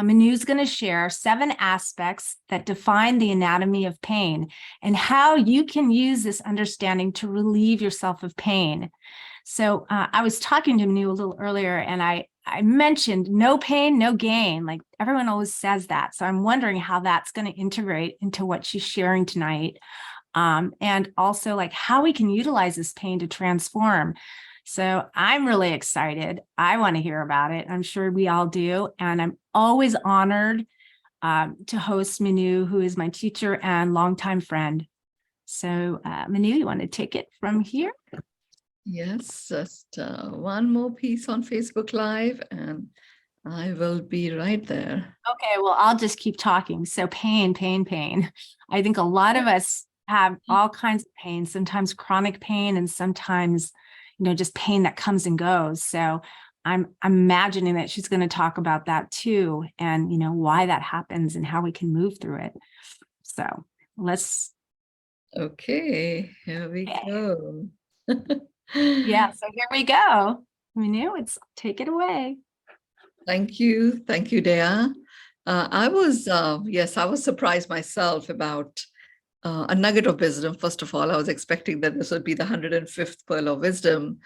Mynoo's going to share 7 aspects that define the anatomy of pain and how you can use this understanding to relieve yourself of pain. So I was talking to Mynoo a little earlier, and I mentioned no pain, no gain. Like everyone always says that. So I'm wondering how that's going to integrate into what she's sharing tonight. And also like how we can utilize this pain to transform. So I'm really excited. I want to hear about it. I'm sure we all do. And I'm always honored to host Mynoo, who is my teacher and longtime friend. So Mynoo, you want to take it from here? Yes, just one more piece on Facebook Live and I will be right there. Okay, well, I'll just keep talking. So pain, pain, pain. I think a lot of us have all kinds of pain, sometimes chronic pain and sometimes, just pain that comes and goes. So I'm imagining that she's going to talk about that too, and, why that happens and how we can move through it. So let's. Okay, here we go. Yeah, so here we go. Mynoo, take it away. Thank you, Dea. I was surprised myself about a nugget of wisdom. First of all, I was expecting that this would be the 105th pearl of wisdom.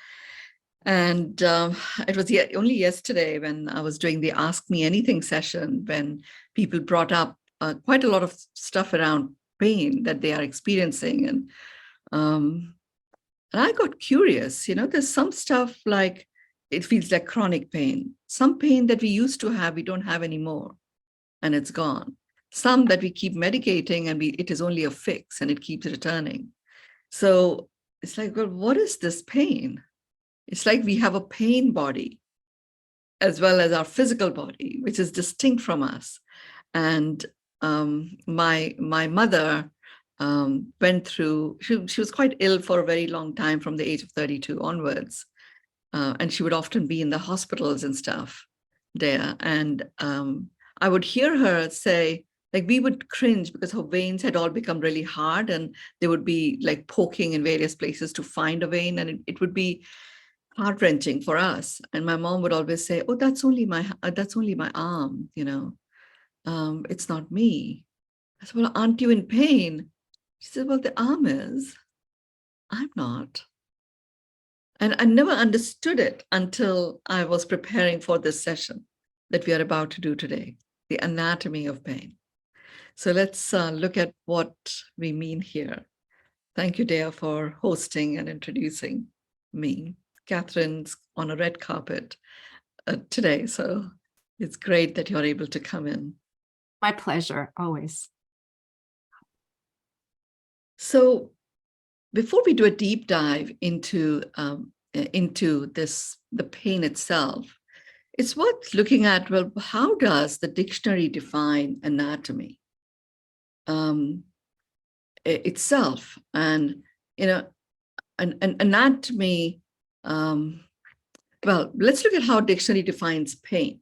And it was only yesterday when I was doing the Ask Me Anything session, when people brought up quite a lot of stuff around pain that they are experiencing. And I got curious, there's some stuff like, it feels like chronic pain. Some pain that we used to have, we don't have anymore, and it's gone. Some that we keep medicating and it is only a fix and it keeps returning. So it's like, well, what is this pain? It's like we have a pain body as well as our physical body, which is distinct from us. And my mother went through, she was quite ill for a very long time from the age of 32 onwards. And she would often be in the hospitals and stuff there. And I would hear her say, like, we would cringe because her veins had all become really hard and they would be like poking in various places to find a vein. And it would be heart-wrenching for us. And my mom would always say, oh, that's only my arm, it's not me. I said, well, aren't you in pain? She said, well, the arm is. I'm not. And I never understood it until I was preparing for this session that we are about to do today, the anatomy of pain. So let's look at what we mean here. Thank you, Dea, for hosting and introducing me. Catherine's on a red carpet today, so it's great that you're able to come in. My pleasure, always. So before we do a deep dive into the pain itself, it's worth looking at, well, how does the dictionary define anatomy itself? And, an anatomy, well, let's look at how dictionary defines pain,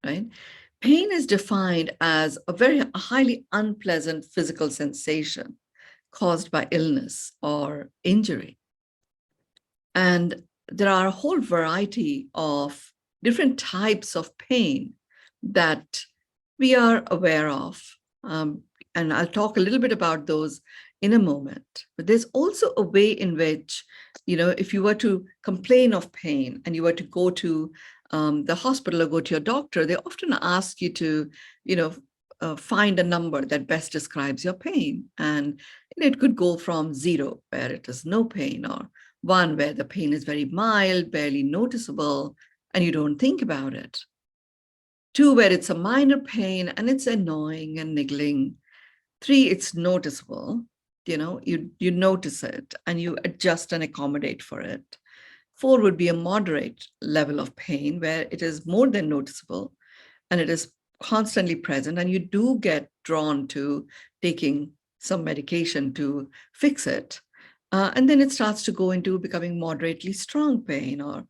right? Pain is defined as a highly unpleasant physical sensation caused by illness or injury. And there are a whole variety of different types of pain that we are aware of. And I'll talk a little bit about those in a moment. But there's also a way in which, if you were to complain of pain and you were to go to the hospital or go to your doctor, they often ask you to, find a number that best describes your pain. And it could go from 0, where it is no pain, or 1, where the pain is very mild, barely noticeable, and you don't think about it. 2, where it's a minor pain and it's annoying and niggling. 3, it's noticeable. You notice it and you adjust and accommodate for it. 4 would be a moderate level of pain where it is more than noticeable and it is constantly present, and you do get drawn to taking some medication to fix it. And then it starts to go into becoming moderately strong pain or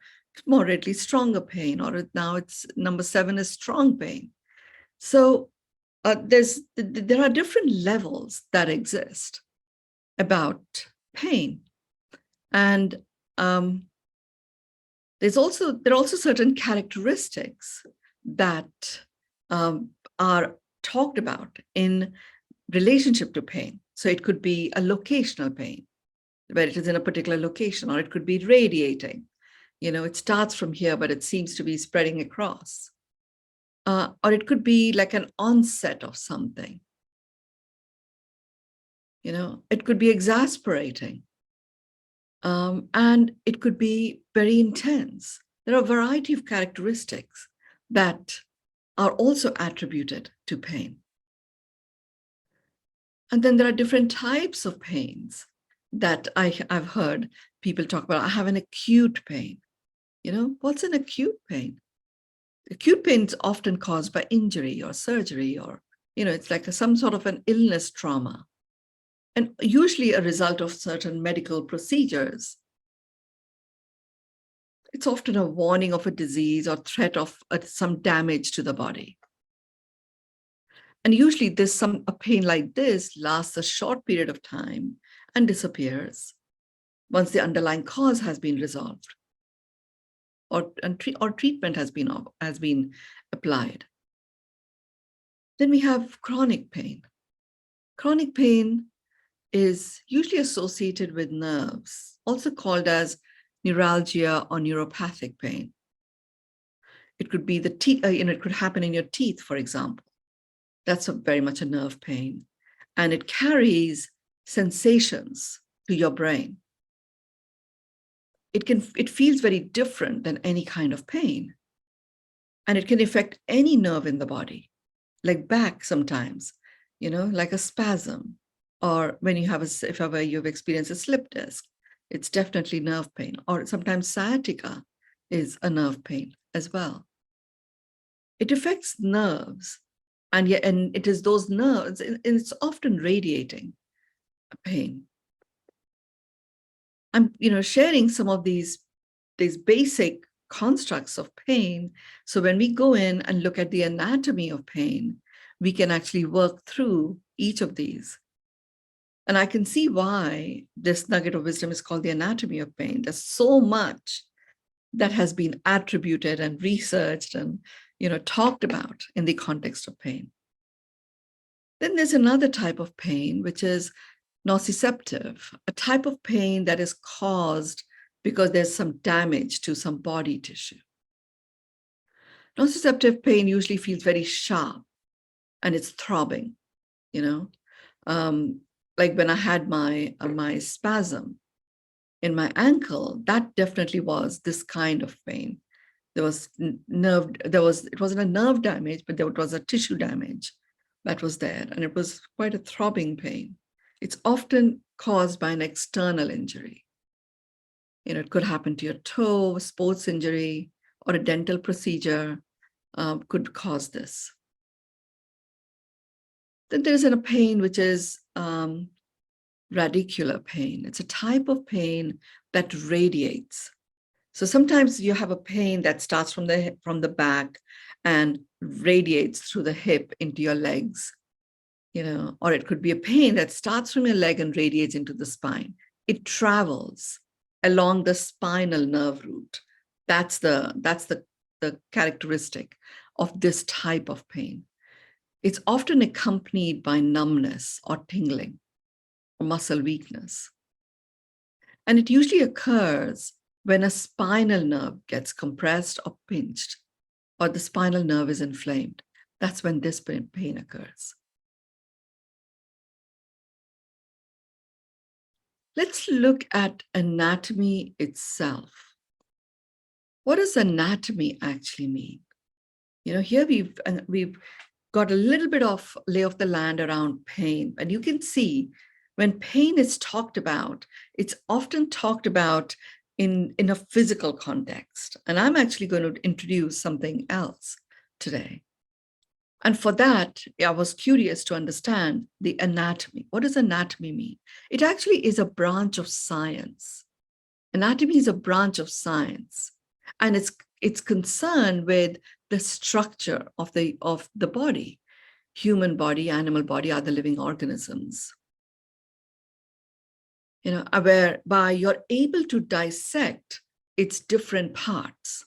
moderately stronger pain, or now it's number 7 is strong pain. So there are different levels that exist about pain. And there are also certain characteristics that are talked about in relationship to pain. So it could be a locational pain, where it is in a particular location, or it could be radiating. It starts from here, but it seems to be spreading across. Or it could be like an onset of something. It could be exasperating. And it could be very intense. There are a variety of characteristics that are also attributed to pain. And then there are different types of pains that I've heard people talk about. I have an acute pain. What's an acute pain? Acute pain is often caused by injury or surgery, or, it's like some sort of an illness trauma, and usually a result of certain medical procedures. It's often a warning of a disease or threat of some damage to the body. And usually a pain like this lasts a short period of time and disappears once the underlying cause has been resolved, or treatment has been applied. Then we have chronic pain. Chronic pain is usually associated with nerves, also called as neuralgia or neuropathic pain. It could be the teeth, it could happen in your teeth, for example. That's very much a nerve pain. And it carries sensations to your brain. It feels very different than any kind of pain. And it can affect any nerve in the body, like back sometimes, like a spasm. Or when if ever you've experienced a slip disc, it's definitely nerve pain. Or sometimes sciatica is a nerve pain as well. It affects nerves, and it is those nerves, and it's often radiating pain. I'm, sharing some of these basic constructs of pain. So when we go in and look at the anatomy of pain, we can actually work through each of these. And I can see why this nugget of wisdom is called the anatomy of pain. There's so much that has been attributed and researched and, talked about in the context of pain. Then there's another type of pain, which is nociceptive, a type of pain that is caused because there's some damage to some body tissue. Nociceptive pain usually feels very sharp and it's throbbing, like when I had my spasm in my ankle, that definitely was this kind of pain. It wasn't a nerve damage, but there was a tissue damage that was there, and it was quite a throbbing pain. It's often caused by an external injury. It could happen to your toe, a sports injury, or a dental procedure could cause this. Then there's a pain which is radicular pain. It's a type of pain that radiates. So sometimes you have a pain that starts from the back and radiates through the hip into your legs, or it could be a pain that starts from your leg and radiates into the spine. It travels along the spinal nerve root. That's the characteristic of this type of pain. It's often accompanied by numbness or tingling or muscle weakness. And it usually occurs when a spinal nerve gets compressed or pinched, or the spinal nerve is inflamed. That's when this pain occurs. Let's look at anatomy itself. What does anatomy actually mean? Here we've got a little bit of lay of the land around pain, and you can see when pain is talked about, it's often talked about in a physical context. And I'm actually going to introduce something else today. And for that, I was curious to understand the anatomy. What does anatomy mean? It actually is a branch of science. Anatomy is a branch of science, and it's concerned with the structure of the body, human body, animal body, other living organisms. Whereby you're able to dissect its different parts.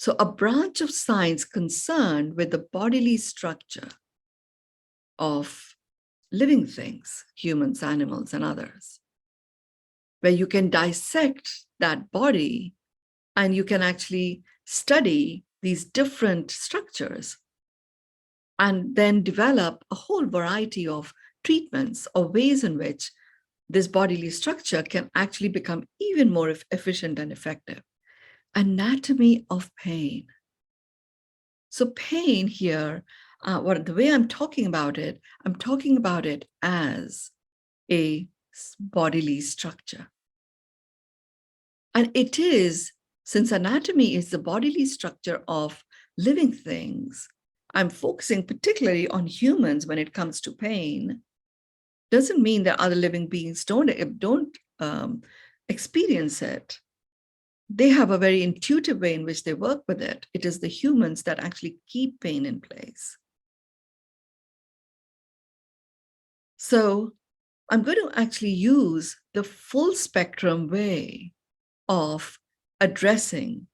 So a branch of science concerned with the bodily structure of living things, humans, animals, and others, where you can dissect that body and you can actually study these different structures and then develop a whole variety of treatments or ways in which this bodily structure can actually become even more efficient and effective. Anatomy of pain. So pain here, the way I'm talking about it as a bodily structure. And it is, since anatomy is the bodily structure of living things, I'm focusing particularly on humans when it comes to pain. Doesn't mean that other living beings don't experience it. They have a very intuitive way in which they work with it. It is the humans that actually keep pain in place. So I'm going to actually use the full spectrum way of addressing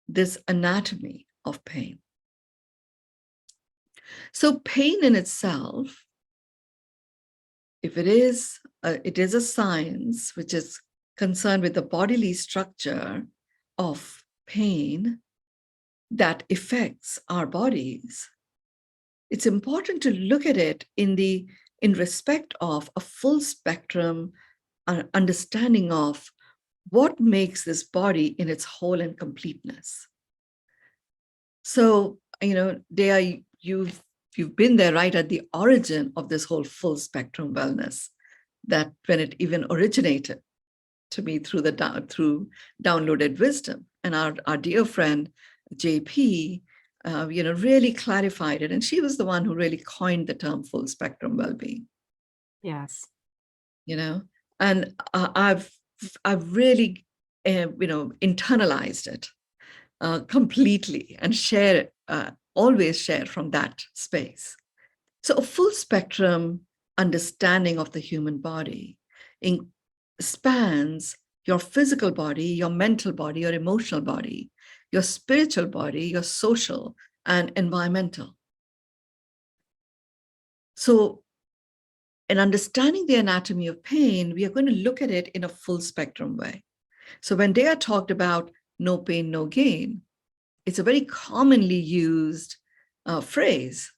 this anatomy of pain. So pain in itself, if it is a science which is concerned with the bodily structure of pain that affects our bodies, it's important to look at it in respect of a full spectrum understanding of what makes this body in its whole and completeness. So, Dea, you've been there right at the origin of this whole full spectrum wellness, that when it even originated to me through downloaded wisdom. And our dear friend, JP, really clarified it. And she was the one who really coined the term full spectrum well-being. Yes. And I've really, internalized it completely and always share from that space. So a full spectrum understanding of the human body spans your physical body, your mental body, your emotional body, your spiritual body, your social and environmental. So in understanding the anatomy of pain, we are going to look at it in a full spectrum way. So when Dea talked about no pain, no gain, it's a very commonly used phrase,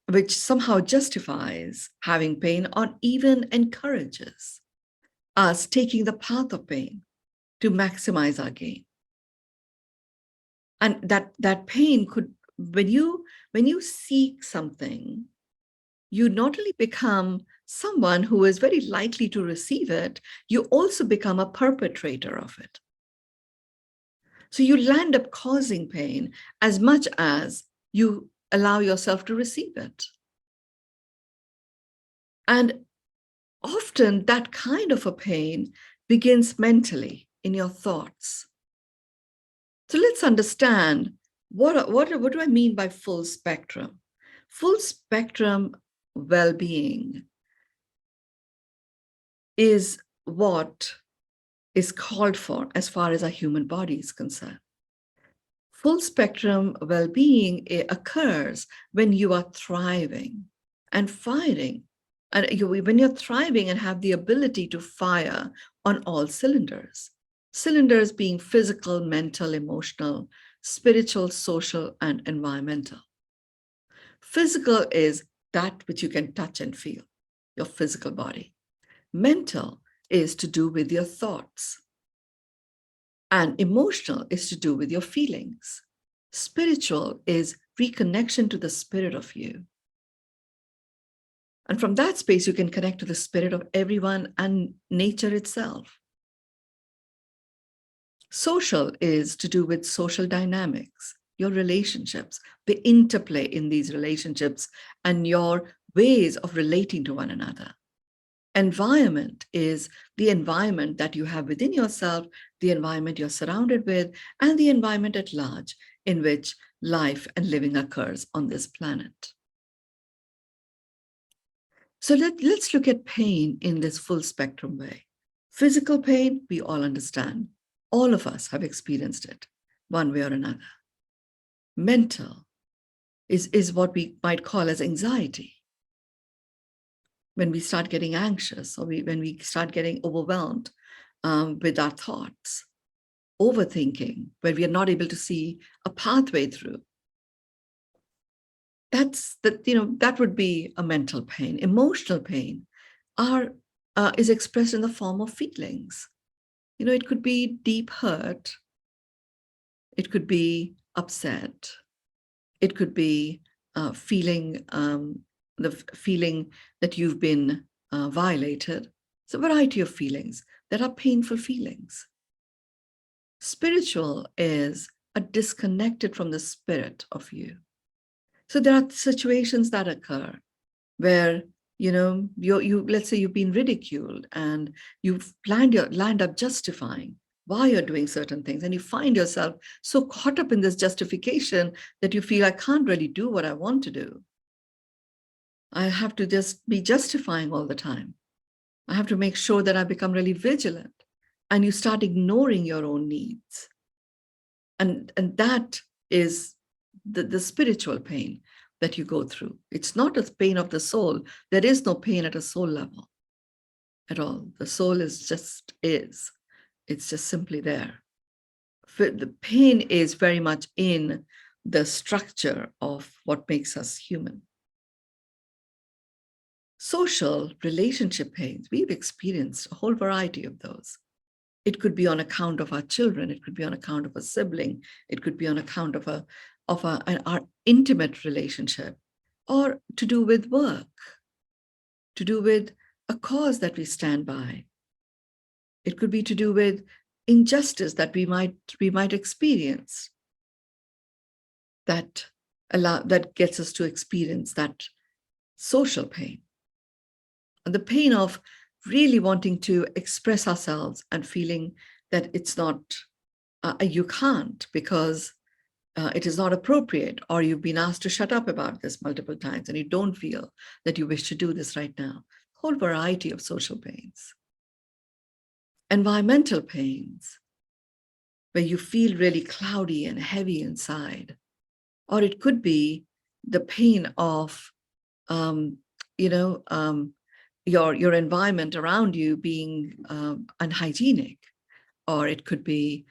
which somehow justifies having pain or even encourages us taking the path of pain to maximize our gain. And that pain could, when you seek something, you not only become someone who is very likely to receive it, you also become a perpetrator of it. So you land up causing pain as much as you allow yourself to receive it. And often that kind of a pain begins mentally in your thoughts. So let's understand what do I mean by full spectrum? Full spectrum well-being is what is called for as far as our human body is concerned. Full spectrum well-being occurs when you are thriving and firing. And when you're thriving and have the ability to fire on all cylinders. Cylinders being physical, mental, emotional, spiritual, social, and environmental. Physical is that which you can touch and feel, your physical body. Mental is to do with your thoughts. And emotional is to do with your feelings. Spiritual is reconnection to the spirit of you. And from that space, you can connect to the spirit of everyone and nature itself. Social is to do with social dynamics, your relationships, the interplay in these relationships, and your ways of relating to one another. Environment is the environment that you have within yourself, the environment you're surrounded with, and the environment at large in which life and living occurs on this planet. So let's look at pain in this full spectrum way. Physical pain, we all understand. All of us have experienced it. one way or another. Mental is what we might call as anxiety. When we start getting anxious, or when we start getting overwhelmed with our thoughts, overthinking, where we are not able to see a pathway through. That would be a mental pain. Emotional pain is expressed in the form of feelings. It could be deep hurt. It could be upset. It could be feeling that you've been violated. It's a variety of feelings that are painful feelings. Spiritual is a disconnected from the spirit of you. So there are situations that occur where, let's say you've been ridiculed and you've land up justifying why you're doing certain things. And you find yourself so caught up in this justification that you feel, I can't really do what I want to do. I have to just be justifying all the time. I have to make sure that I become really vigilant. And you start ignoring your own needs. And that is the spiritual pain that you go through. It's not a pain of the soul. There is no pain at a soul level at all. The soul is. It's just simply there. The pain is very much in the structure of what makes us human. Social relationship pains, we've experienced a whole variety of those. It could be on account of our children. It could be on account of a sibling. It could be on account of our intimate relationship, or to do with work, to do with a cause that we stand by. It could be to do with injustice that we might experience that gets us to experience that social pain. And the pain of really wanting to express ourselves and feeling that it's not, you can't because it is not appropriate, or you've been asked to shut up about this multiple times and you don't feel that you wish to do this right now. A whole variety of social pains. Environmental pains, where you feel really cloudy and heavy inside. Or it could be the pain of, your environment around you being unhygienic, or it could be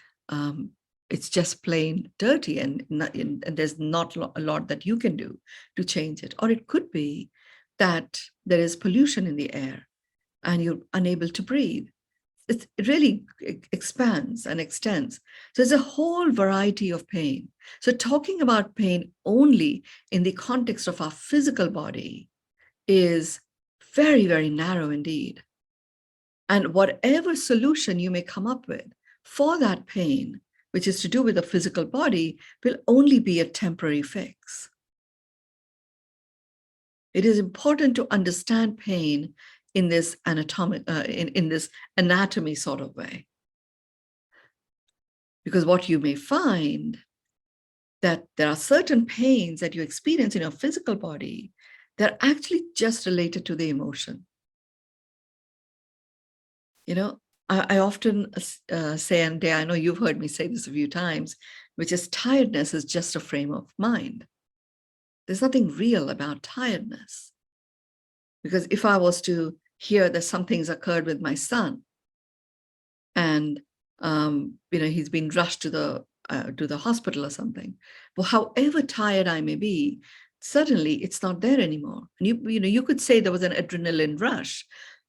it's just plain dirty and there's not a lot that you can do to change it. Or it could be that there is pollution in the air and you're unable to breathe. It really expands and extends. So there's a whole variety of pain. So talking about pain only in the context of our physical body is very, very narrow indeed. And whatever solution you may come up with for that pain, which is to do with the physical body, will only be a temporary fix. It is important to understand pain in this in this anatomy sort of way. Because what you may find that there are certain pains that you experience in your physical body that are actually just related to the emotion. I often say, and I know you've heard me say this a few times, which is tiredness is just a frame of mind. There's nothing real about tiredness. Because if I was to hear that something's occurred with my son, and he's been rushed to the hospital or something, well, however tired I may be, suddenly it's not there anymore. And you could say there was an adrenaline rush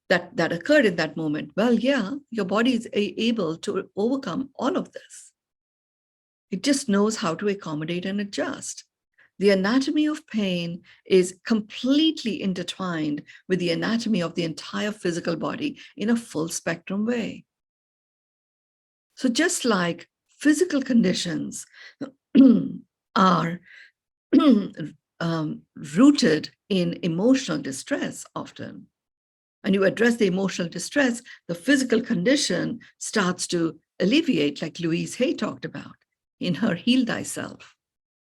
that occurred in that moment. Well, yeah, your body is able to overcome all of this. It just knows how to accommodate and adjust. The anatomy of pain is completely intertwined with the anatomy of the entire physical body in a full spectrum way. So just like physical conditions are rooted in emotional distress often, and you address the emotional distress, the physical condition starts to alleviate, like Louise Hay talked about in her Heal Thyself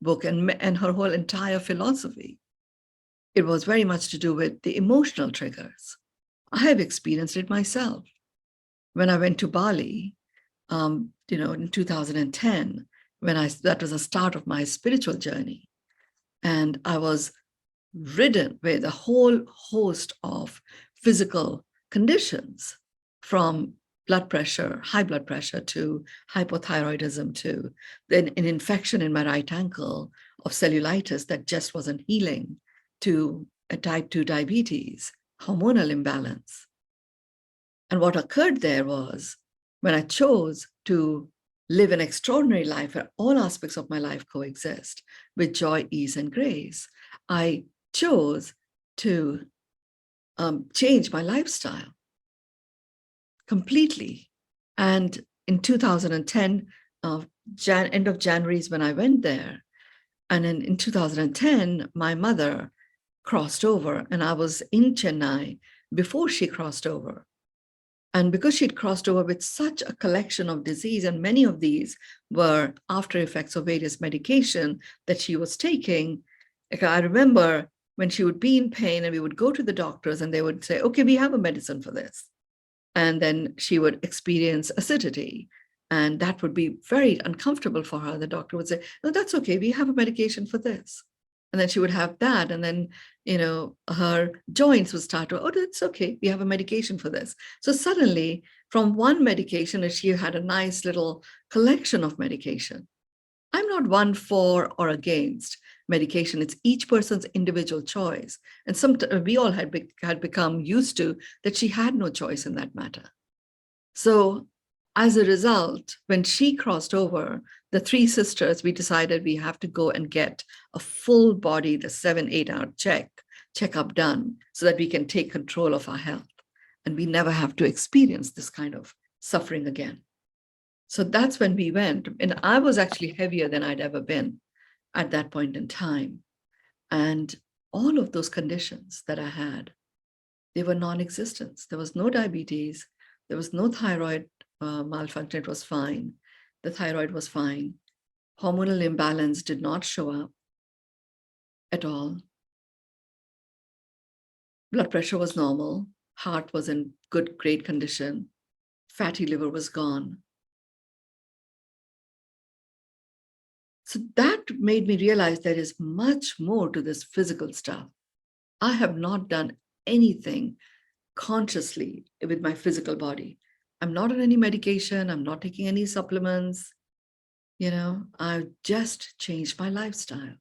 book and her whole entire philosophy. It was very much to do with the emotional triggers. I have experienced it myself. When I went to Bali, in 2010, that was the start of my spiritual journey. And I was ridden with a whole host of physical conditions, from blood pressure, high blood pressure, to hypothyroidism, to then an infection in my right ankle of cellulitis that just wasn't healing, to a type 2 diabetes, hormonal imbalance. And what occurred there was, when I chose to live an extraordinary life where all aspects of my life coexist with joy, ease, and grace, I chose to change my lifestyle completely. And in 2010, end of January is when I went there. And then in 2010, my mother crossed over, and I was in Chennai before she crossed over. And because she'd crossed over with such a collection of disease, and many of these were after effects of various medication that she was taking, like I remember when she would be in pain and we would go to the doctors and they would say, okay, we have a medicine for this. And then she would experience acidity. And that would be very uncomfortable for her. The doctor would say, no, that's okay. We have a medication for this. And then she would have that. And then, her joints would start to, oh, that's okay. We have a medication for this. So suddenly, from one medication, she had a nice little collection of medication. I'm not one for or against medication. It's each person's individual choice. And we all had become used to that she had no choice in that matter. So as a result, when she crossed over, the three sisters, we decided we have to go and get a full body, the 7-8 hour checkup done so that we can take control of our health. And we never have to experience this kind of suffering again. So that's when we went. And I was actually heavier than I'd ever been at that point in time. And all of those conditions that I had, they were non-existent. There was no diabetes. There was no thyroid malfunction. It was fine. The thyroid was fine. Hormonal imbalance did not show up at all. Blood pressure was normal. Heart was in great condition. Fatty liver was gone. So that made me realize there is much more to this physical stuff. I have not done anything consciously with my physical body. I'm not on any medication. I'm not taking any supplements. I've just changed my lifestyle.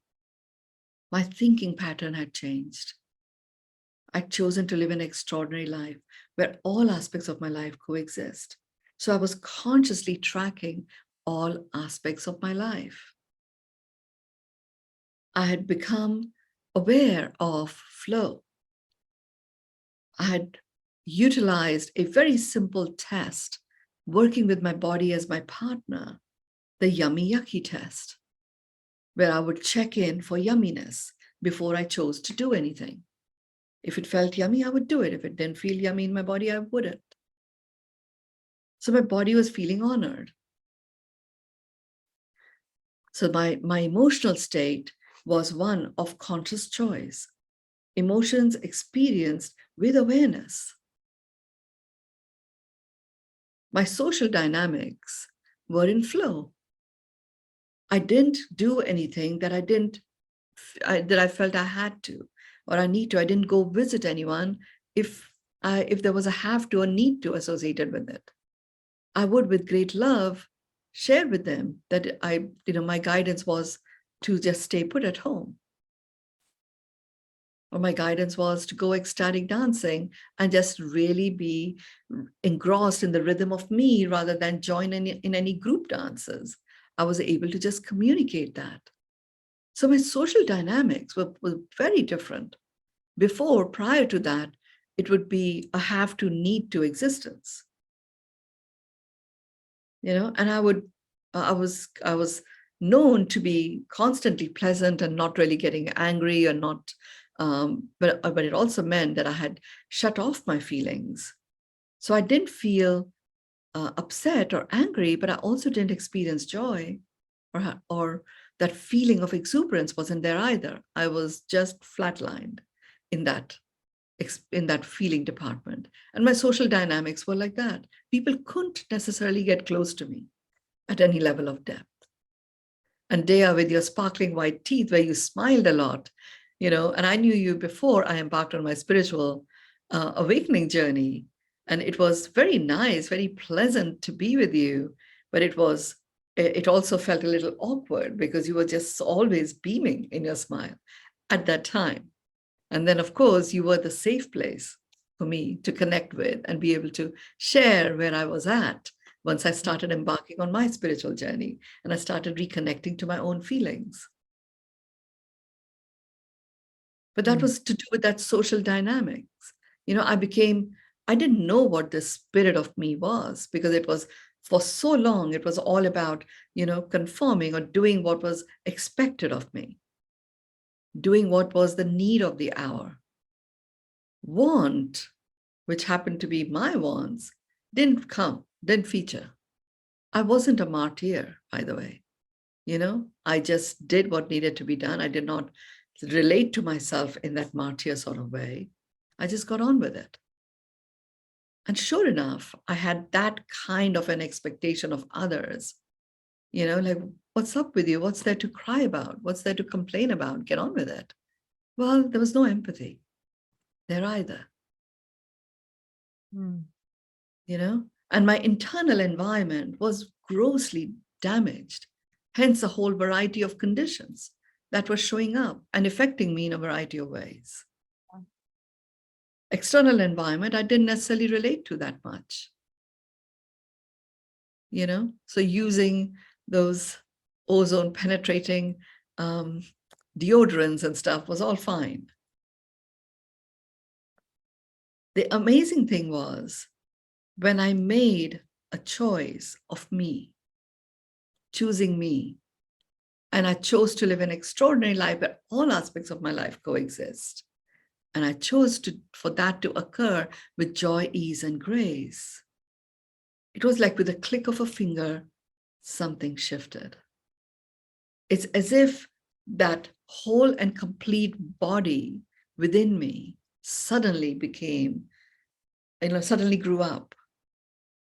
My thinking pattern had changed. I'd chosen to live an extraordinary life where all aspects of my life coexist. So I was consciously tracking all aspects of my life. I had become aware of flow. I had utilized a very simple test, working with my body as my partner, the yummy yucky test, where I would check in for yumminess before I chose to do anything. If it felt yummy, I would do it. If it didn't feel yummy in my body, I wouldn't. So my body was feeling honored. So my emotional state was one of conscious choice, emotions experienced with awareness. My social dynamics were in flow. I didn't do anything that I felt I had to or I need to. I didn't go visit anyone if there was a have to or need to associated with it. I would, with great love, share with them that my guidance was to just stay put at home. Or my guidance was to go ecstatic dancing and just really be engrossed in the rhythm of me rather than join in any group dances. I was able to just communicate that. So my social dynamics were very different. Prior to that, it would be a have to need to existence. And I was known to be constantly pleasant and not really getting angry or not, but it also meant that I had shut off my feelings. So I didn't feel upset or angry, but I also didn't experience joy or that feeling of exuberance wasn't there either. I was just flatlined in that feeling department. And my social dynamics were like that. People couldn't necessarily get close to me at any level of depth. And Dea, with your sparkling white teeth, where you smiled a lot, and I knew you before I embarked on my spiritual awakening journey. And it was very nice, very pleasant to be with you. But it also felt a little awkward because you were just always beaming in your smile at that time. And then, of course, you were the safe place for me to connect with and be able to share where I was at once I started embarking on my spiritual journey and I started reconnecting to my own feelings. But that was to do with that social dynamics. I didn't know what the spirit of me was, because it was, for so long, it was all about, conforming or doing what was expected of me, doing what was the need of the hour. Want, which happened to be my wants, didn't feature. I wasn't a martyr, by the way. I just did what needed to be done. I did not relate to myself in that martyr sort of way. I just got on with it. And sure enough, I had that kind of an expectation of others, like, what's up with you? What's there to cry about? What's there to complain about? Get on with it. Well, there was no empathy there either. And my internal environment was grossly damaged, hence a whole variety of conditions that were showing up and affecting me in a variety of ways. External environment, I didn't necessarily relate to that much. So using those ozone penetrating deodorants and stuff was all fine. The amazing thing was, when I made a choice of me, choosing me, and I chose to live an extraordinary life where all aspects of my life coexist, and I chose for that to occur with joy, ease, and grace, it was like with a click of a finger, something shifted. It's as if that whole and complete body within me suddenly suddenly grew up.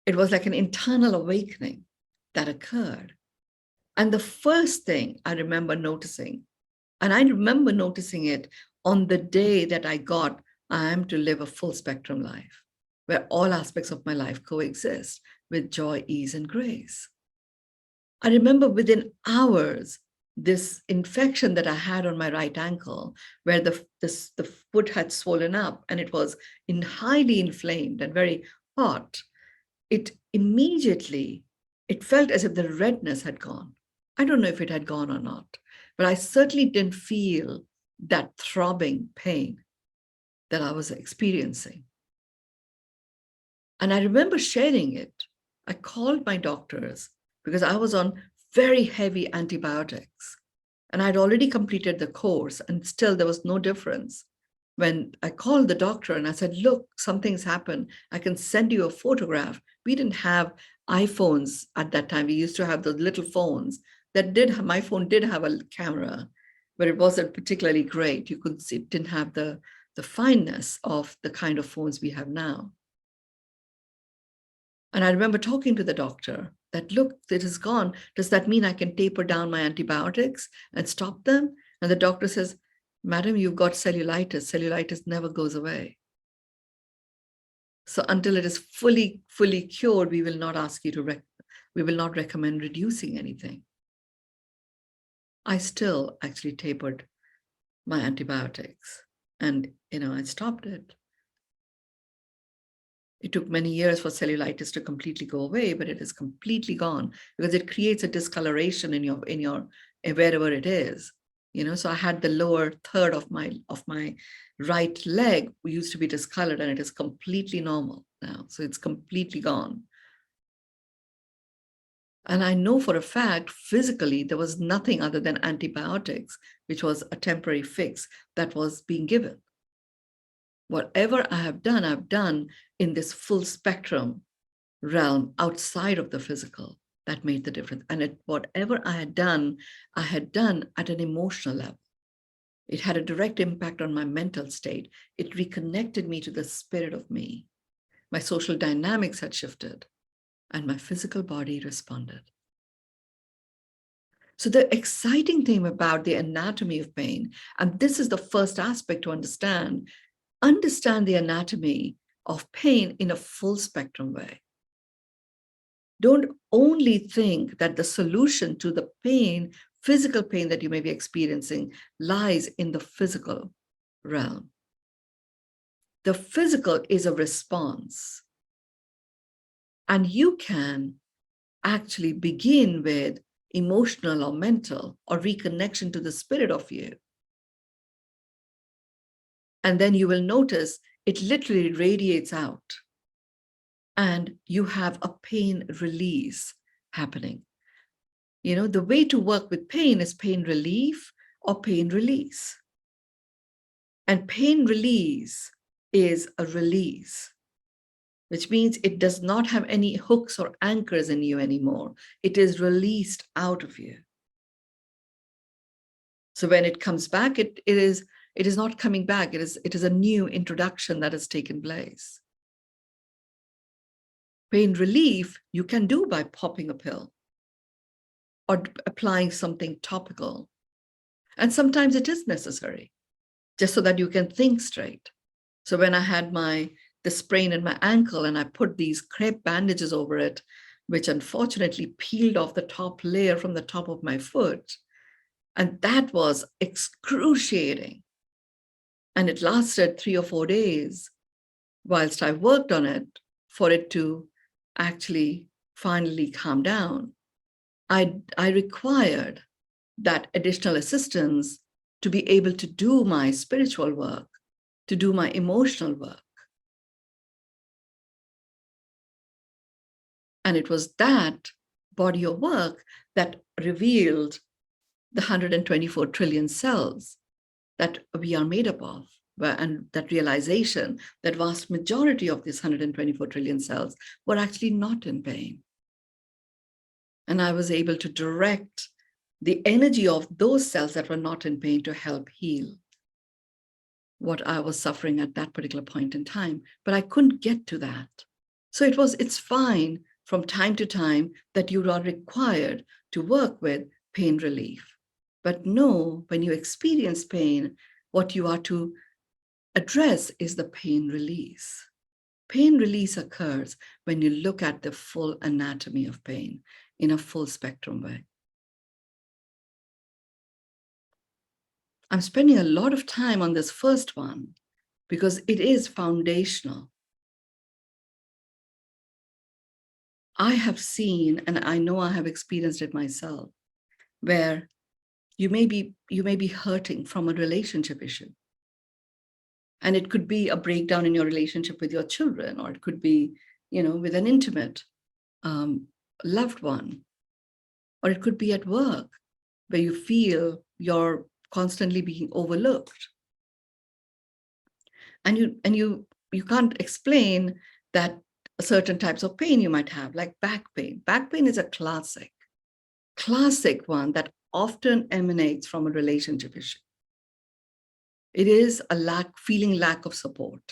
It was like an internal awakening that occurred. And the first thing I remember noticing, and I remember noticing it on the day that I am to live a full spectrum life, where all aspects of my life coexist with joy, ease, and grace. I remember within hours, this infection that I had on my right ankle, where the foot had swollen up and it was highly inflamed and very hot. It felt as if the redness had gone. I don't know if it had gone or not, but I certainly didn't feel that throbbing pain that I was experiencing. And I remember sharing it. I called my doctors because I was on very heavy antibiotics and I'd already completed the course, and still there was no difference. When I called the doctor and I said, look, something's happened. I can send you a photograph. We didn't have iPhones at that time. We used to have those little phones my phone did have a camera, but it wasn't particularly great. You could see it didn't have the fineness of the kind of phones we have now. And I remember talking to the doctor that, look, it is gone. Does that mean I can taper down my antibiotics and stop them? And the doctor says, madam, you've got cellulitis. Cellulitis never goes away. So until it is fully cured, we will not ask you we will not recommend reducing anything. I still actually tapered my antibiotics and, I stopped it. It took many years for cellulitis to completely go away, but it is completely gone because it creates a discoloration in your wherever it is. So I had the lower third of my right leg used to be discolored, and it is completely normal now. So it's completely gone. And I know for a fact, physically, there was nothing other than antibiotics, which was a temporary fix that was being given. Whatever I have done, I've done in this full spectrum realm outside of the physical. That made the difference. And whatever I had done at an emotional level. It had a direct impact on my mental state. It reconnected me to the spirit of me. My social dynamics had shifted, and my physical body responded. So the exciting thing about the anatomy of pain, and this is the first aspect to understand the anatomy of pain in a full spectrum way. Don't only think that the solution to the pain, physical pain that you may be experiencing, lies in the physical realm. The physical is a response. And you can actually begin with emotional or mental or reconnection to the spirit of you. And then you will notice it literally radiates out. And you have a pain release happening. The way to work with pain is pain relief or pain release. And pain release is a release, which means it does not have any hooks or anchors in you anymore. It is released out of you. So when it comes back, it is not coming back. It is a new introduction that has taken place. Pain relief you can do by popping a pill or applying something topical. And sometimes it is necessary, just so that you can think straight. So when I had the sprain in my ankle and I put these crepe bandages over it, which unfortunately peeled off the top layer from the top of my foot, and that was excruciating. And it lasted 3 or 4 days whilst I worked on it for it to actually finally calm down. I required that additional assistance to be able to do my spiritual work, to do my emotional work. And it was that body of work that revealed the 124 trillion cells that we are made up of. And that realization that vast majority of these 124 trillion cells were actually not in pain. And I was able to direct the energy of those cells that were not in pain to help heal what I was suffering at that particular point in time. But I couldn't get to that. So it's fine from time to time that you are required to work with pain relief. But know when you experience pain, what you are to address is the pain release. Pain release occurs when you look at the full anatomy of pain in a full spectrum way. I'm spending a lot of time on this first one because it is foundational. I have seen, and I know I have experienced it myself, where you may be hurting from a relationship issue. And it could be a breakdown in your relationship with your children, or it could be, with an intimate loved one, or it could be at work where you feel you're constantly being overlooked. And you can't explain that certain types of pain you might have, like back pain. Back pain is a classic one that often emanates from a relationship issue. It is a lack of support.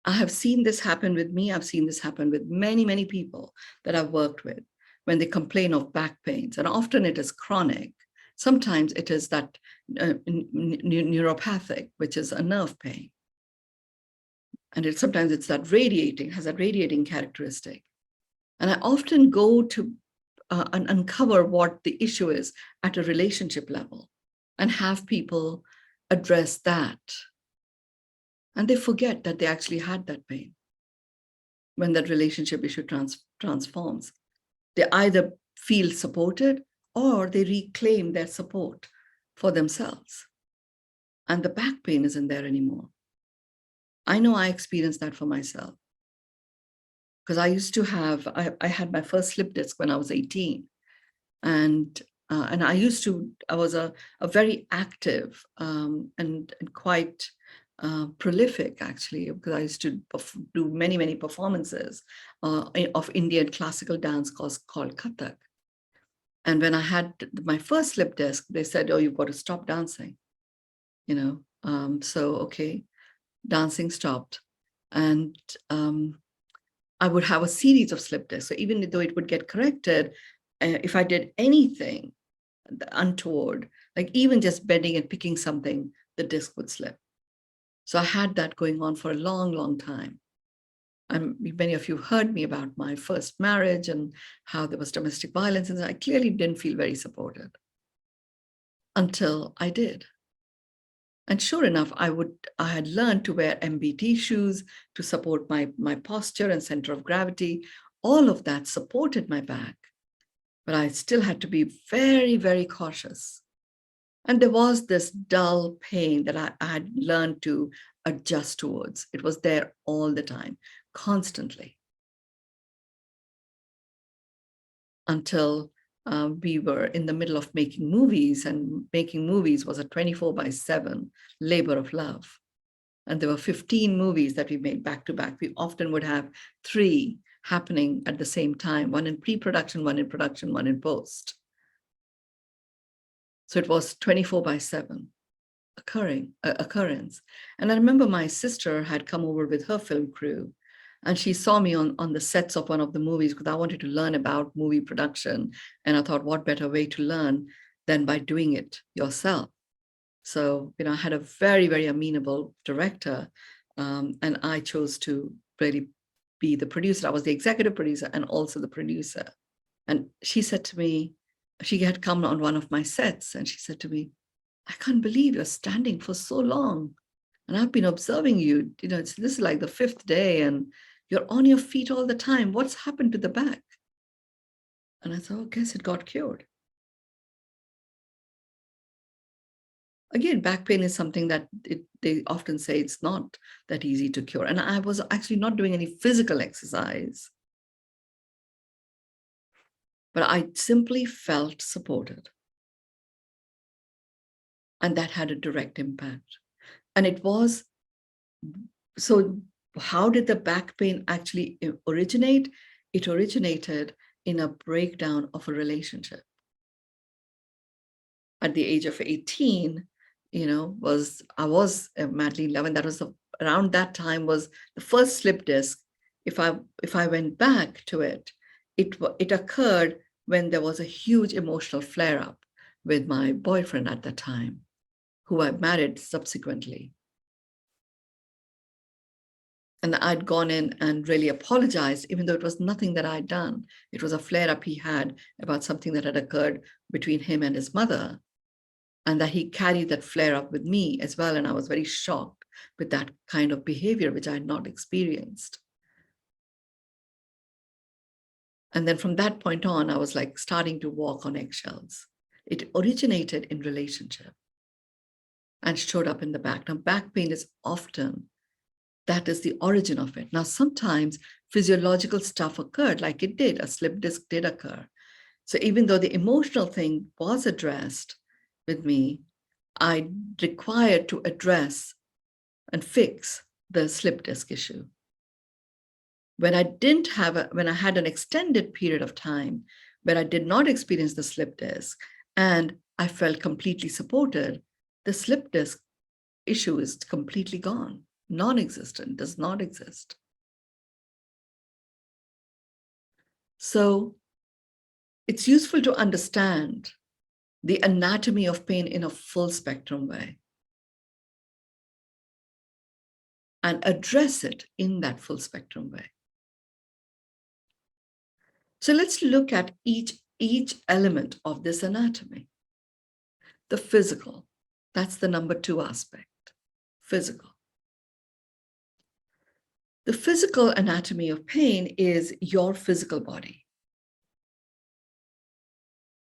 I have seen this happen with me. I've seen this happen with many, many people that I've worked with when they complain of back pains. And often it is chronic. Sometimes it is that neuropathic, which is a nerve pain. And sometimes it's that has that radiating characteristic. And I often go to and uncover what the issue is at a relationship level and have people address that. And they forget that they actually had that pain when that relationship issue transforms. They either feel supported or they reclaim their support for themselves. And the back pain isn't there anymore. I know I experienced that for myself. Because I had my first slip disc when I was 18. And I was a very active and quite prolific, actually, because I used to do many, many performances of Indian classical dance called Kathak. And when I had my first slip disc, they said, "Oh, you've got to stop dancing." So, okay, dancing stopped. And I would have a series of slip discs. So even though it would get corrected, if I did anything untoward, like even just bending and picking something, the disc would slip. So I had that going on for a long, long time. Many of you heard me about my first marriage and how there was domestic violence, and I clearly didn't feel very supported until I did. And sure enough, I had learned to wear MBT shoes to support my posture and center of gravity. All of that supported my back, but I still had to be very, very cautious. And there was this dull pain that I had learned to adjust towards. It was there all the time, constantly. Until we were in the middle of making movies, and making movies was a 24/7 labor of love. And there were 15 movies that we made back to back. We often would have 3 happening at the same time, one in pre-production, one in production, one in post. So it was 24/7 occurrence. And I remember my sister had come over with her film crew, and she saw me on the sets of one of the movies because I wanted to learn about movie production. And I thought, what better way to learn than by doing it yourself? So, I had a very, very amenable director, and I chose to really be the producer. I was the executive producer and also the producer. And she said to me, she had come on one of my sets, and she said to me, I can't believe you're standing for so long. And I've been observing you, this is like the 5th day and you're on your feet all the time. What's happened to the back? And I thought, I guess it got cured. Again, back pain is something that they often say it's not that easy to cure. And I was actually not doing any physical exercise, but I simply felt supported. And that had a direct impact. And it was, so how did the back pain actually originate? It originated in a breakdown of a relationship. At the age of 18, I was madly in love, and that was around that time was the first slip disc. If I went back to it, it occurred when there was a huge emotional flare-up with my boyfriend at the time, who I married subsequently. And I'd gone in and really apologized, even though it was nothing that I'd done. It was a flare-up he had about something that had occurred between him and his mother, and that he carried that flare-up with me as well. And I was very shocked with that kind of behavior, which I had not experienced. And then from that point on, I was like starting to walk on eggshells. It originated in relationship and showed up in the back. Now, back pain is often, that is the origin of it. Now, sometimes physiological stuff occurred, like it did, a slip disc did occur. So even though the emotional thing was addressed with me, I required to address and fix the slip disc issue. When I had an extended period of time where I did not experience the slip disc and I felt completely supported, the slip disc issue is completely gone, non-existent, does not exist. So it's useful to understand the anatomy of pain in a full spectrum way and address it in that full spectrum way. So let's look at each element of this anatomy. The physical, that's the number 2 aspect, physical. The physical anatomy of pain is your physical body.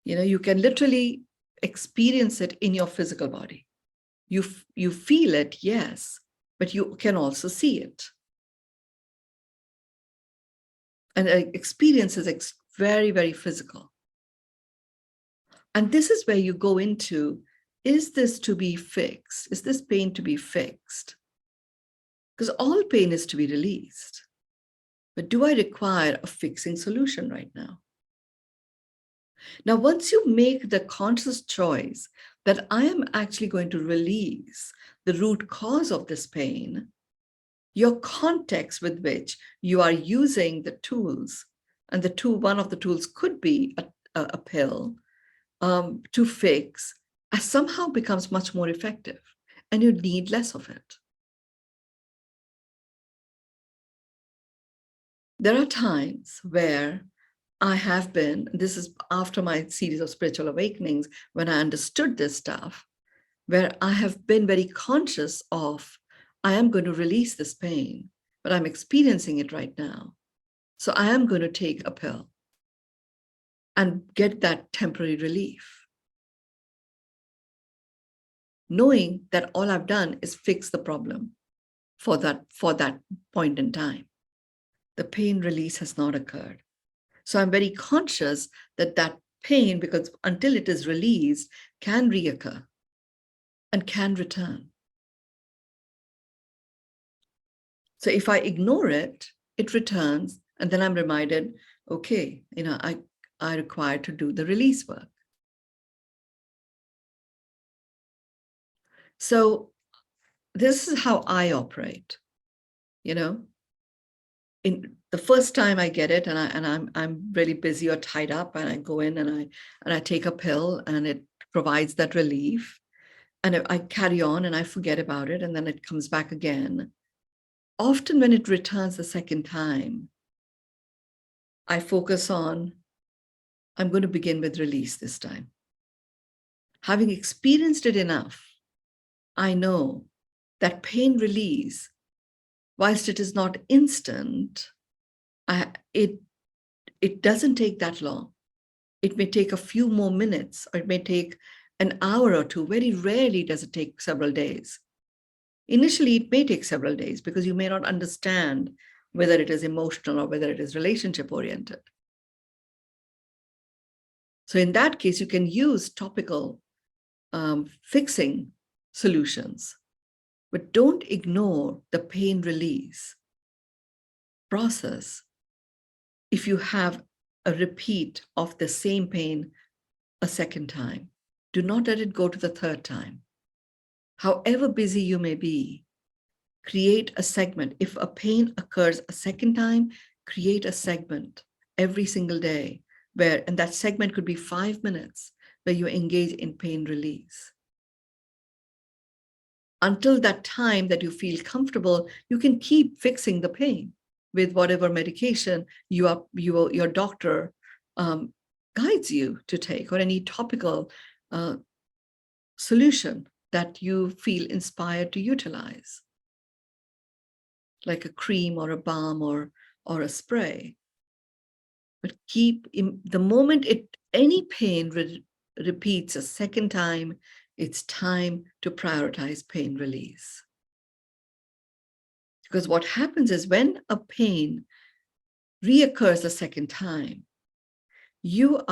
You can literally experience it in your physical body. You feel it, yes, but you can also see it. And experience is very, very physical. And this is where you go into, is this to be fixed? Is this pain to be fixed? Because all pain is to be released. But do I require a fixing solution right now? Now, once you make the conscious choice that I am actually going to release the root cause of this pain, your context with which you are using the tools, and one of the tools could be a pill to fix somehow becomes much more effective, and you need less of it. There are times where I have been, this is after my series of spiritual awakenings, when I understood this stuff, where I have been very conscious of, I am going to release this pain, but I'm experiencing it right now. So I am going to take a pill and get that temporary relief, knowing that all I've done is fix the problem for that point in time. The pain release has not occurred. So I'm very conscious that that pain, because until it is released, can reoccur and can return. So if I ignore it, it returns, and then I'm reminded, okay, I require to do the release work. So this is how I operate. In the first time I get it, and I'm really busy or tied up, and I go in and I take a pill, and it provides that relief, and I carry on and I forget about it, and then it comes back again. Often when it returns the second time, I focus on, I'm going to begin with release this time. Having experienced it enough, I know that pain release, whilst it is not instant, it doesn't take that long. It may take a few more minutes, or it may take an hour or two. Very rarely does it take several days. Initially, it may take several days because you may not understand whether it is emotional or whether it is relationship oriented. So in that case, you can use topical fixing solutions, but don't ignore the pain release process. If you have a repeat of the same pain a second time, do not let it go to the third time. However busy you may be, create a segment. If a pain occurs a second time, create a segment every single day and that segment could be 5 minutes where you engage in pain release. Until that time that you feel comfortable, you can keep fixing the pain with whatever medication your doctor guides you to take, or any topical solution that you feel inspired to utilize, like a cream or a balm or a spray. But the moment any pain repeats a second time, it's time to prioritize pain release. Because what happens is, when a pain reoccurs a second time, your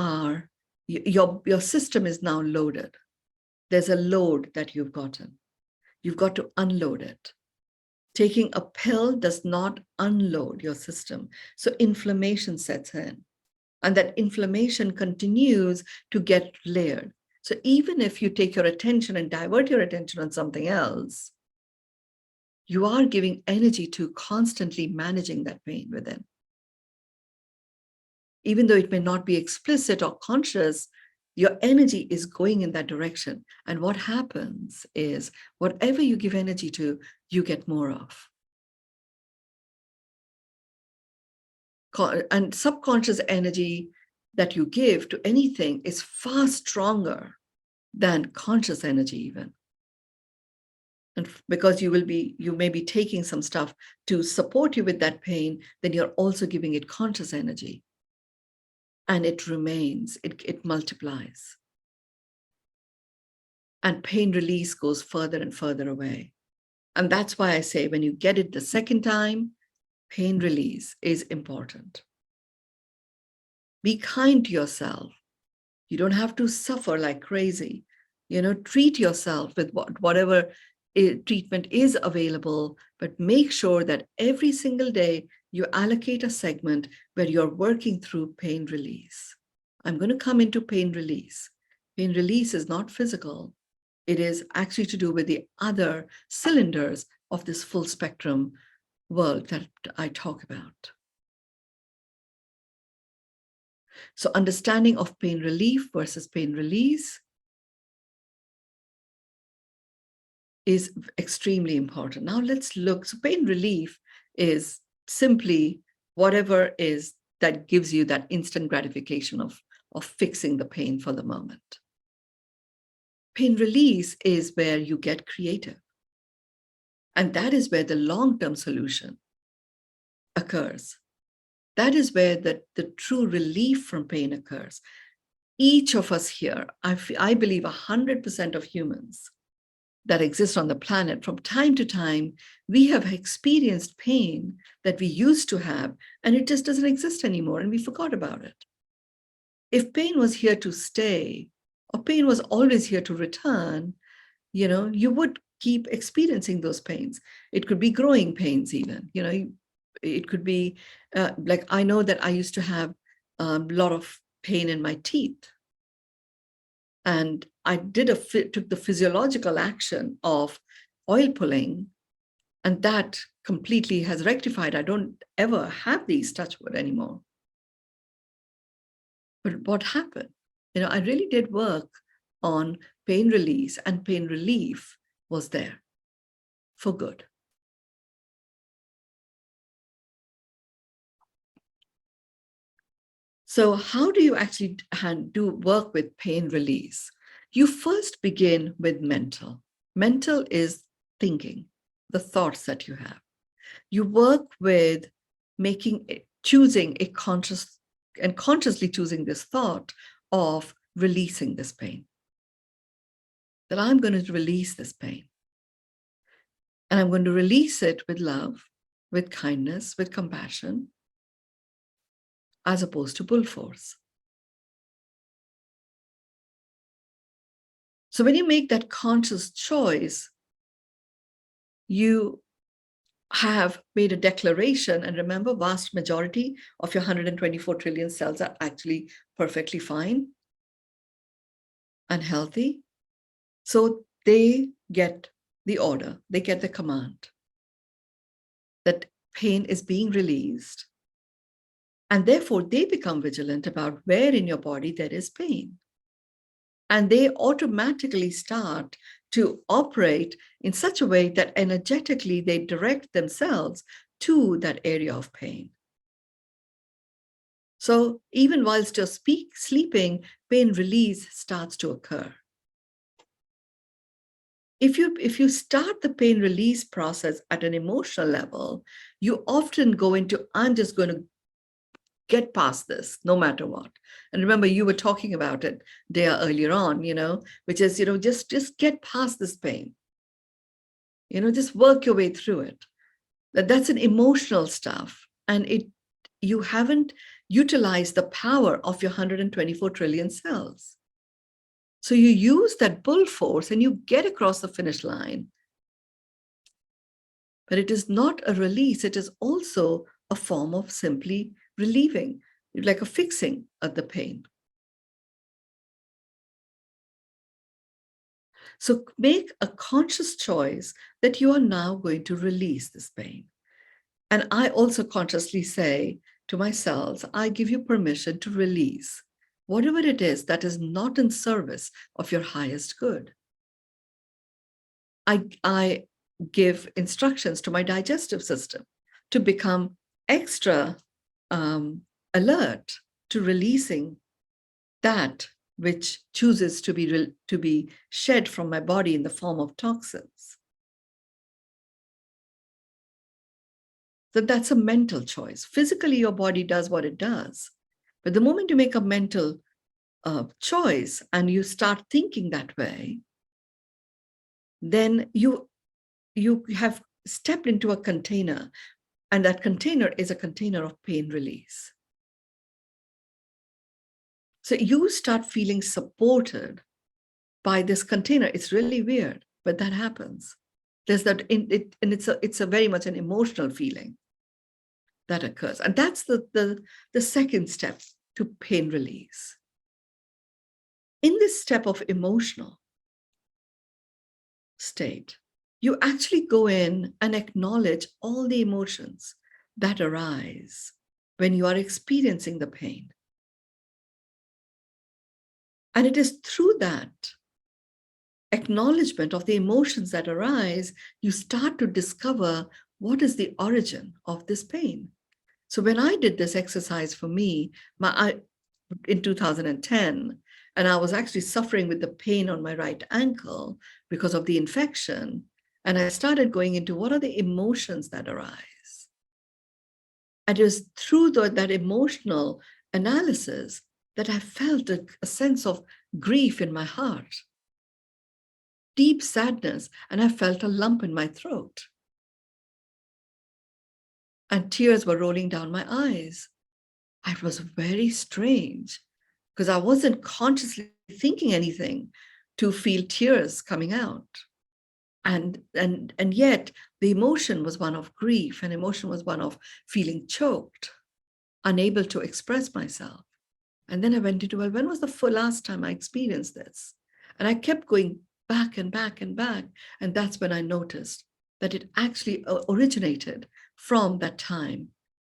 system is now loaded. There's a load that you've gotten. You've got to unload it. Taking a pill does not unload your system. So inflammation sets in, and that inflammation continues to get layered. So even if you take your attention and divert your attention on something else, you are giving energy to constantly managing that pain within. Even though it may not be explicit or conscious, your energy is going in that direction. And what happens is, whatever you give energy to, you get more of. And subconscious energy that you give to anything is far stronger than conscious energy even. And because you may be taking some stuff to support you with that pain, then you're also giving it conscious energy. And it remains, it multiplies. And pain release goes further and further away. And that's why I say, when you get it the second time, pain release is important. Be kind to yourself. You don't have to suffer like crazy. Treat yourself with whatever treatment is available, but make sure that every single day you allocate a segment where you're working through pain release. I'm going to come into pain release. Pain release is not physical. It is actually to do with the other cylinders of this full spectrum world that I talk about. So understanding of pain relief versus pain release is extremely important. Now let's look. So pain relief is simply whatever is that gives you that instant gratification of fixing the pain for the moment. Pain release is where you get creative. And that is where the long-term solution occurs. That is where the true relief from pain occurs. Each of us here, I believe 100% of humans that exist on the planet, from time to time, we have experienced pain that we used to have, and it just doesn't exist anymore, and we forgot about it. If pain was here to stay, or pain was always here to return, you would keep experiencing those pains. It could be growing pains even, it could be like, I know that I used to have a lot of pain in my teeth. And I took the physiological action of oil pulling, and that completely has rectified. I don't ever have these, touch wood, anymore. But what happened? I really did work on pain release, and pain relief was there for good. So how do you actually do work with pain release? You first begin with mental. Mental is thinking, the thoughts that you have. You work with choosing a consciously choosing this thought of releasing this pain. That I'm going to release this pain. And I'm going to release it with love, with kindness, with compassion, as opposed to bull force. So when you make that conscious choice, you have made a declaration, and remember, vast majority of your 124 trillion cells are actually perfectly fine and healthy. So they get the order, they get the command that pain is being released. And therefore, they become vigilant about where in your body there is pain. And they automatically start to operate in such a way that energetically they direct themselves to that area of pain. So even whilst you're sleeping, pain release starts to occur. If you start the pain release process at an emotional level, you often go into, I'm just going to get past this no matter what. And remember, you were talking about it there earlier on, which is, just get past this pain. Just work your way through it. That's an emotional stuff. And you haven't utilized the power of your 124 trillion cells. So you use that bull force and you get across the finish line. But it is not a release. It is also a form of simply relieving, like a fixing of the pain. So make a conscious choice that you are now going to release this pain. And I also consciously say to my cells, I give you permission to release whatever it is that is not in service of your highest good. I give instructions to my digestive system to become extra alert to releasing that which chooses to be shed from my body in the form of toxins. So that's a mental choice. Physically, your body does what it does. But the moment you make a mental choice and you start thinking that way, then you have stepped into a container, and that container is a container of pain release. So you start feeling supported by this container. It's really weird, but that happens. There's that in it, and it's a very much an emotional feeling that occurs. And that's the second step to pain release. In this step of emotional state, you actually go in and acknowledge all the emotions that arise when you are experiencing the pain. And it is through that acknowledgement of the emotions that arise, you start to discover what is the origin of this pain. So when I did this exercise for me, in 2010, and I was actually suffering with the pain on my right ankle because of the infection, and I started going into what are the emotions that arise. And it was through that emotional analysis that I felt a sense of grief in my heart, deep sadness, and I felt a lump in my throat. And tears were rolling down my eyes. It was very strange because I wasn't consciously thinking anything to feel tears coming out. And yet the emotion was one of grief, and emotion was one of feeling choked, unable to express myself. And then I went into, well, when was the last time I experienced this? And I kept going back and back and back. And that's when I noticed that it actually originated from that time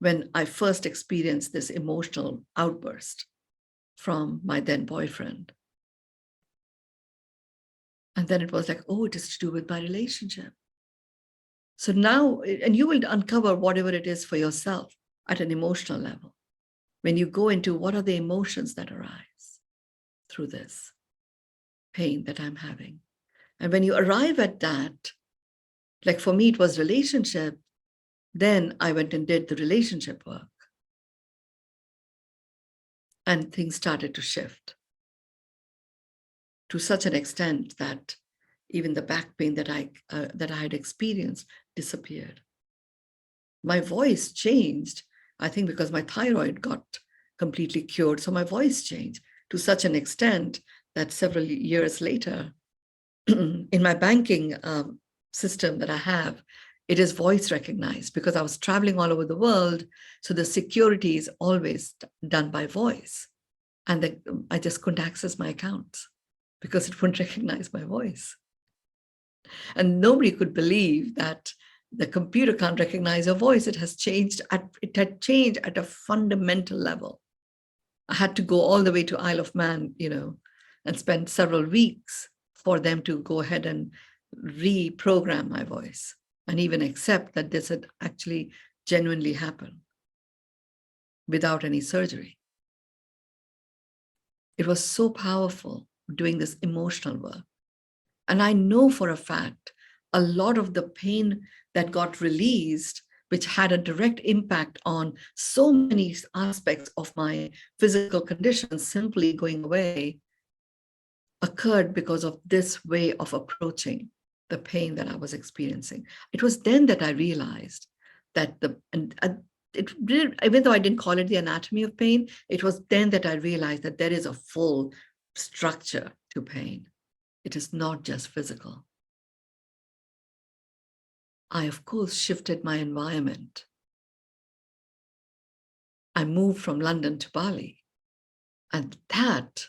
when I first experienced this emotional outburst from my then boyfriend. And then it was like, oh, it is to do with my relationship. So now, and you will uncover whatever it is for yourself at an emotional level. When you go into what are the emotions that arise through this pain that I'm having. And when you arrive at that, like for me, it was relationship, then I went and did the relationship work. And things started to shift to such an extent that even the back pain that I had experienced disappeared. My voice changed, I think because my thyroid got completely cured. So my voice changed to such an extent that several years later, in my banking system that I have, it is voice recognized because I was traveling all over the world. So the security is always done by voice. And I just couldn't access my accounts because it wouldn't recognize my voice. And nobody could believe that the computer can't recognize your voice. It had changed at a fundamental level. I had to go all the way to Isle of Man, and spend several weeks for them to go ahead and reprogram my voice and even accept that this had actually genuinely happened without any surgery. It was so powerful doing this emotional work. And I know for a fact, a lot of the pain that got released, which had a direct impact on so many aspects of my physical conditions simply going away, occurred because of this way of approaching the pain that I was experiencing. It was then that I realized that even though I didn't call it the anatomy of pain, it was then that I realized that there is a full structure to pain. It is not just physical. I, of course, shifted my environment. I moved from London to Bali, and that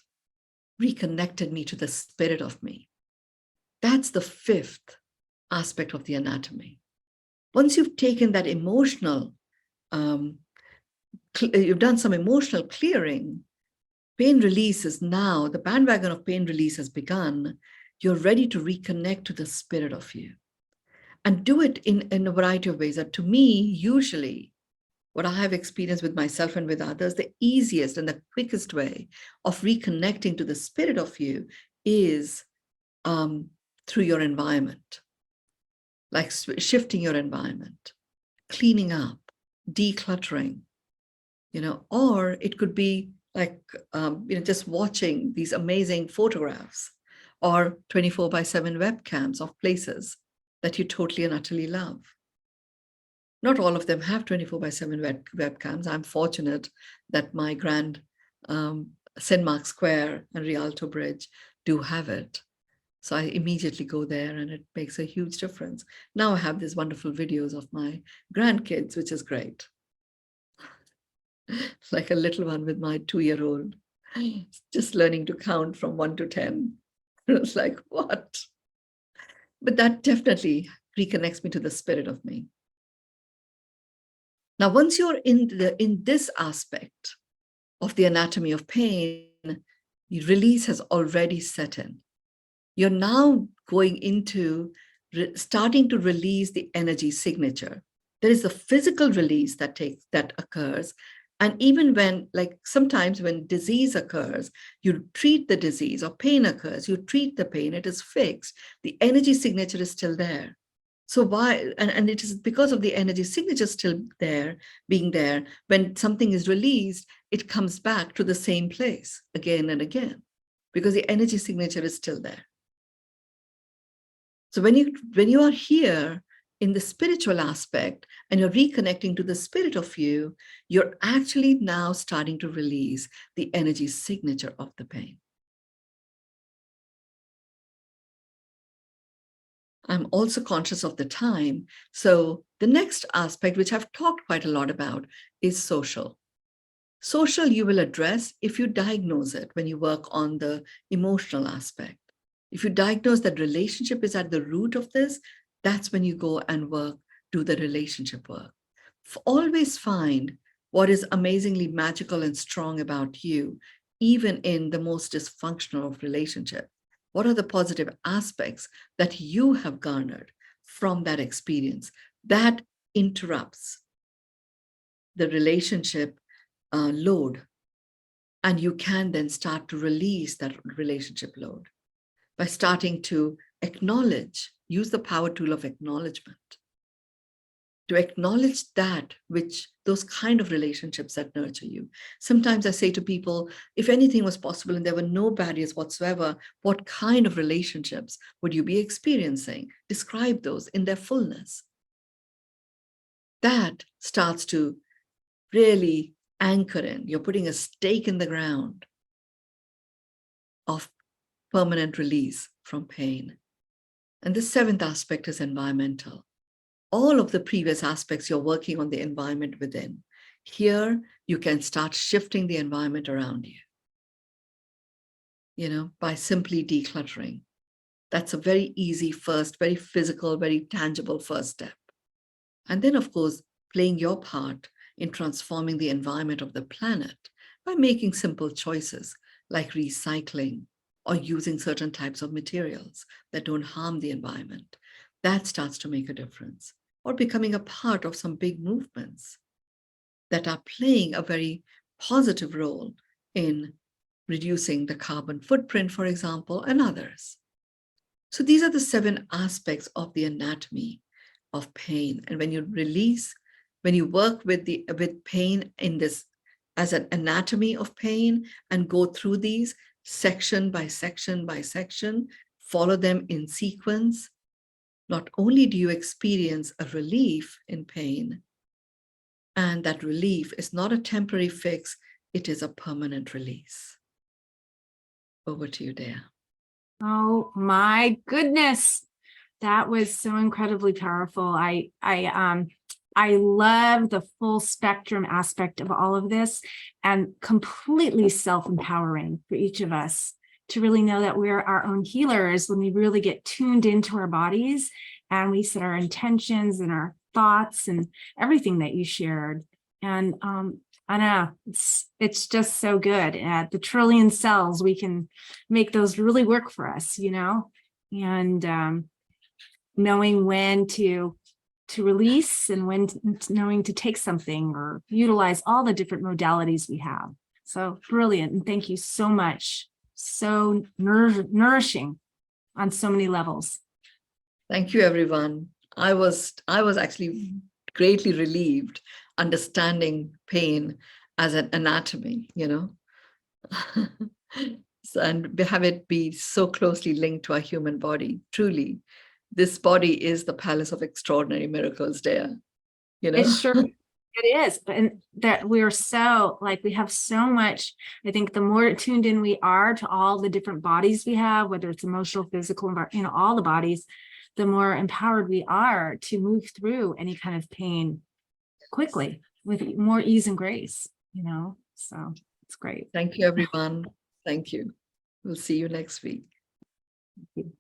reconnected me to the spirit of me. That's the fifth aspect of the anatomy. Once you've taken that emotional, you've done some emotional clearing, pain release is now, the bandwagon of pain release has begun. You're ready to reconnect to the spirit of you. And do it in a variety of ways. That to me, usually, what I have experienced with myself and with others, the easiest and the quickest way of reconnecting to the spirit of you is through your environment, like shifting your environment, cleaning up, decluttering, or it could be like, just watching these amazing photographs or 24/7 webcams of places that you totally and utterly love. Not all of them have 24/7 webcams. I'm fortunate that my grand St. Mark's Square and Rialto Bridge do have it. So I immediately go there and it makes a huge difference. Now I have these wonderful videos of my grandkids, which is great. Like a little one with my 2-year-old, just learning to count from 1 to 10. It's like, what? But that definitely reconnects me to the spirit of me. Now, once you're in this aspect of the anatomy of pain, Release has already set in. You're now going into starting to release the energy signature. There is a physical release that occurs. And even when, like sometimes when disease occurs, you treat the disease, or pain occurs, you treat the pain, it is fixed. The energy signature is still there. So why, and it is because of the energy signature still there, being there, when something is released, it comes back to the same place again and again, because the energy signature is still there. So when you are here in the spiritual aspect and you're reconnecting to the spirit of you, you're actually now starting to release the energy signature of the pain. I'm also conscious of the time. So the next aspect, which I've talked quite a lot about, is social. Social you will address if you diagnose it when you work on the emotional aspect. If you diagnose that relationship is at the root of this, that's when you go and do the relationship work. Always find what is amazingly magical and strong about you, even in the most dysfunctional of relationships. What are the positive aspects that you have garnered from that experience that interrupts the relationship load? And you can then start to release that relationship load by starting to acknowledge, use the power tool of acknowledgement to acknowledge those kind of relationships that nurture you. Sometimes I say to people, if anything was possible and there were no barriers whatsoever, what kind of relationships would you be experiencing? Describe those in their fullness. That starts to really anchor in. You're putting a stake in the ground of permanent release from pain. And the seventh aspect is environmental. All of the previous aspects, you're working on the environment within. Here, you can start shifting the environment around you, by simply decluttering. That's a very easy first, very physical, very tangible first step. And then, of course, playing your part in transforming the environment of the planet by making simple choices like recycling or using certain types of materials that don't harm the environment. That starts to make a difference. Or becoming a part of some big movements that are playing a very positive role in reducing the carbon footprint, for example, and others. So these are the 7 aspects of the anatomy of pain. And when you work with pain in this as an anatomy of pain and go through these section by section by section, follow them in sequence, not only do you experience a relief in pain, and that relief is not a temporary fix, it is a permanent release. Over to you, Dea. Oh my goodness. That was so incredibly powerful. I love the full spectrum aspect of all of this, and completely self-empowering for each of us to really know that we're our own healers when we really get tuned into our bodies and we set our intentions and our thoughts and everything that you shared. And I know it's just so good. At the trillion cells, we can make those really work for us, and knowing when to release and when knowing to take something or utilize all the different modalities we have. So brilliant. And thank you so much. So nourishing on so many levels. Thank you, everyone. I was actually greatly relieved understanding pain as an anatomy, So, and have it be so closely linked to our human body. Truly, this body is the palace of extraordinary miracles, Dea. It sure it is. And that we're so we have so much. I think the more tuned in we are to all the different bodies we have, whether it's emotional, physical, all the bodies, the more empowered we are to move through any kind of pain quickly with more ease and grace, so it's great. Thank you, everyone. Thank you. We'll see you next week. Thank you.